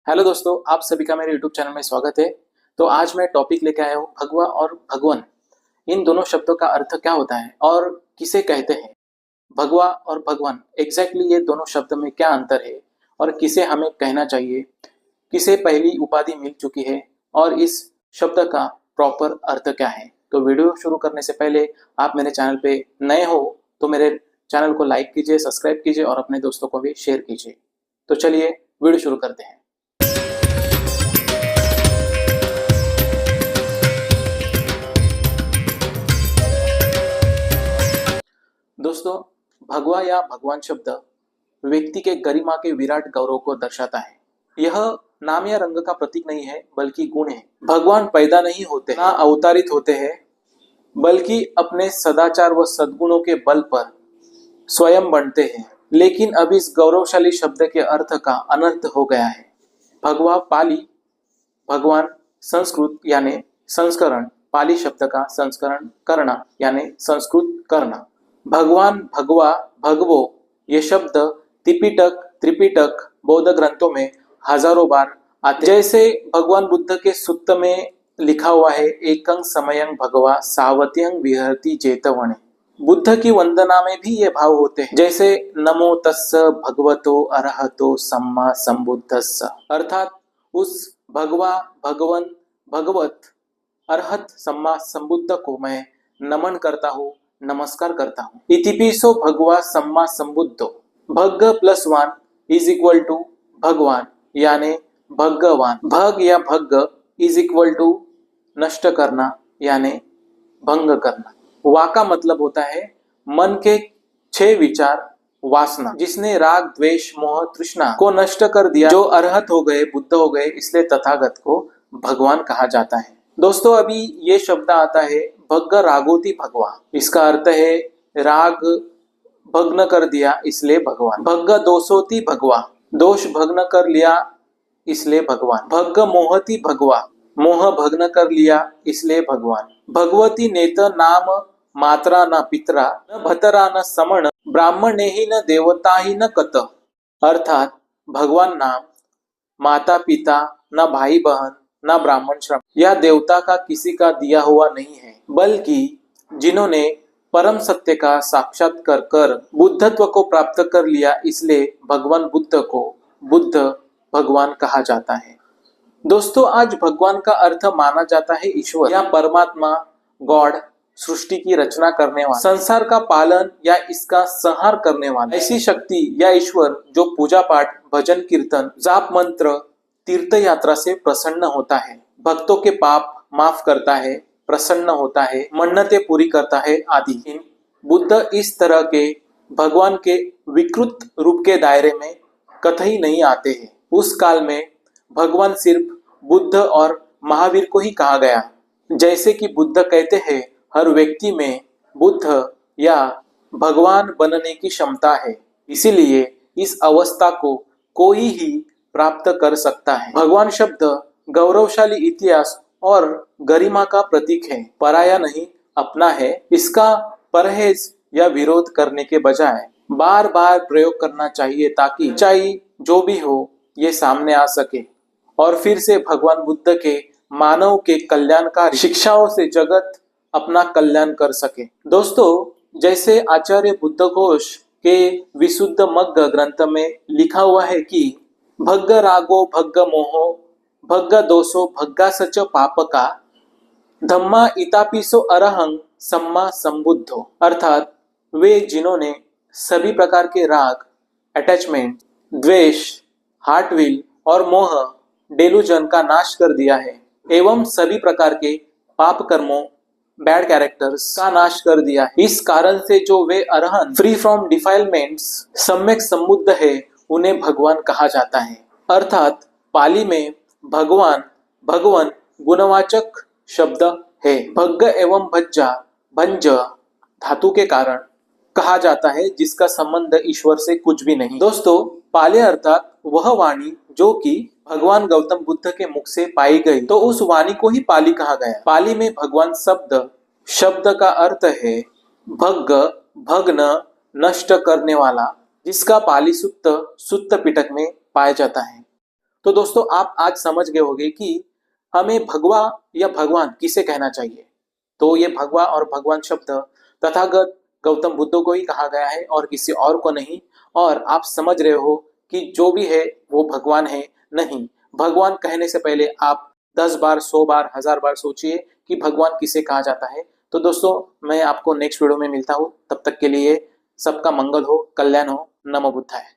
Hello दोस्तों, आप सभी का मेरे यूट्यूब चैनल में स्वागत है। तो आज मैं टॉपिक लेके आया हूँ भगवा और भगवन। इन दोनों शब्दों का अर्थ क्या होता है और किसे कहते हैं। भगवा और भगवान एग्जैक्टली ये दोनों शब्द में क्या अंतर है और किसे हमें कहना चाहिए, किसे पहली उपाधि मिल चुकी है और इस शब्द का प्रॉपर अर्थ क्या है। तो वीडियो शुरू करने से पहले आप मेरे चैनल पे नए हो तो मेरे चैनल को लाइक कीजिए, सब्सक्राइब कीजिए और अपने दोस्तों को भी शेयर कीजिए। तो चलिए वीडियो शुरू करते हैं। दोस्तों, भगवा या भगवान शब्द व्यक्ति के गरिमा के विराट गौरव को दर्शाता है। यह नाम या रंग का प्रतीक नहीं है बल्कि गुण है। भगवान पैदा नहीं होते, ना अवतारित होते हैं, बल्कि अपने सदाचार व सद्गुणों के बल पर स्वयं बनते हैं। लेकिन अब इस गौरवशाली शब्द के अर्थ का अनर्थ हो गया है। भगवा पाली, भगवान संस्कृत यानी संस्करण, पाली शब्द का संस्करण करना यानी संस्कृत करना। भगवान, भगवा, भगवो ये शब्द त्रिपिटक त्रिपिटक बौद्ध ग्रंथों में हजारों बार आते। जैसे भगवान बुद्ध के सुत्त में लिखा हुआ है, एकं समयं भगवा सावत्यं विहरति जेतवने। बुद्ध की वंदना में भी ये भाव होते हैं, जैसे नमो तस्स भगवतो अरहतो सम्मा संबुद्धस्स, अर्थात उस भगवा, भगवन, भगवत, अरहत, सम्मा संबुद्ध को मैं नमन करता हूँ, नमस्कार करता हूँ। इतिपिसो भगवा सम्मा संबुद्धो, भग plus one is equal to भगवान यानी भगवान। भग या भग इज इक्वल टू नष्ट करना यानी भंग करना। वा का मतलब होता है मन के 6 विचार वासना, जिसने राग द्वेष मोह तृष्णा को नष्ट कर दिया, जो अरहत हो गए, बुद्ध हो गए, इसलिए तथागत को भगवान कहा जाता है। दोस्तों, अभी ये शब्द आता है भग्ग रागोति भगवा। इसका अर्थ है राग भग्न कर दिया इसलिए भगवान। भग्ग दोषोति भगवा, दोष भग्न कर लिया इसलिए भगवान। भग्ग मोहति भगवा, मोह भग्न कर लिया इसलिए भगवान। भगवती नेत नाम मात्रा न पितरा न भतरा न समण ब्राह्मणे ही न देवता ही न कत, अर्थात भगवान नाम माता पिता, न भाई बहन, न ब्राह्मण श्रम या देवता का किसी का दिया हुआ नहीं है, बल्कि जिन्होंने परम सत्य का साक्षात्कार कर बुद्धत्व को प्राप्त कर लिया, इसलिए भगवान बुद्ध को बुद्ध भगवान कहा जाता है। दोस्तों, आज भगवान का अर्थ माना जाता है ईश्वर या परमात्मा, गॉड, सृष्टि की रचना करने वाला, संसार का पालन या इसका संहार करने वाला, ऐसी शक्ति या ईश्वर जो पूजा पाठ, भजन कीर्तन, जाप मंत्र, तीर्थ यात्रा से प्रसन्न होता है, भक्तों के पाप माफ करता है, प्रसन्न होता है, मन्नतें पूरी करता है आदि। बुद्ध इस तरह के भगवान के विकृत रूप के दायरे में कतई नहीं आते हैं। उस काल में भगवान सिर्फ बुद्ध और महावीर को ही कहा गया। जैसे कि बुद्ध कहते हैं, हर व्यक्ति में बुद्ध या भगवान बनने की क्षमता है, इसीलिए इस अवस्था को कोई ही प्राप्त कर सकता है। भगवान शब्द गौरवशाली इतिहास और गरिमा का प्रतीक है, पराया नहीं अपना है। इसका परहेज या विरोध करने के बजाय बार बार प्रयोग करना चाहिए, ताकि सच्चाई जो भी हो ये सामने आ सके और फिर से भगवान बुद्ध के मानव के कल्याणकारी शिक्षाओं से जगत अपना कल्याण कर सके। दोस्तों, जैसे आचार्य बुद्ध घोष के विशुद्ध मग्ग ग्रंथ में लिखा हुआ है कि भग्ग रागो भग्ग मोहो भग्ग दोषो भग्गा सच पापका धम्मा इतापिसो अरहं सम्मा संबुद्धो, अर्थात वे जिन्होंने सभी प्रकार के राग, अटैचमेंट, द्वेष, हार्टविल और मोह, डेलूजन का नाश कर दिया है एवं सभी प्रकार के पाप कर्मों, बैड कैरेक्टर्स का नाश कर दिया है। इस कारण से जो वे अरहंत, फ्री फ्रॉम डिफाइलमेंट्स, सम्यक संबुद्ध है, उन्हें भगवान कहा जाता है। अर्थात पाली में भगवान, भगवन गुणवाचक शब्द है। भग्ग एवं भज्जा, भंज धातु के कारण कहा जाता है, जिसका संबंध ईश्वर से कुछ भी नहीं। दोस्तों, पाले अर्थात वह वाणी जो कि भगवान गौतम बुद्ध के मुख से पाई गई, तो उस वाणी को ही पाली कहा गया। पाली में भगवान शब्द का अर्थ है भग्ग, भग्न, नष्ट करने वाला, जिसका पाली सुत्त पिटक में पाया जाता है। तो दोस्तों आप आज समझ गए होंगे कि हमें भगवा या भगवान किसे कहना चाहिए। तो ये भगवा और भगवान शब्द तथागत गौतम बुद्ध को ही कहा गया है और किसी और को नहीं। और आप समझ रहे हो कि जो भी है वो भगवान है नहीं। भगवान कहने से पहले आप 10 बार 100 बार 1000 बार सोचिए कि भगवान किसे कहा जाता है। तो दोस्तों मैं आपको नेक्स्ट वीडियो में मिलता हूँ, तब तक के लिए सबका मंगल हो, कल्याण हो। नमो बुद्धाय।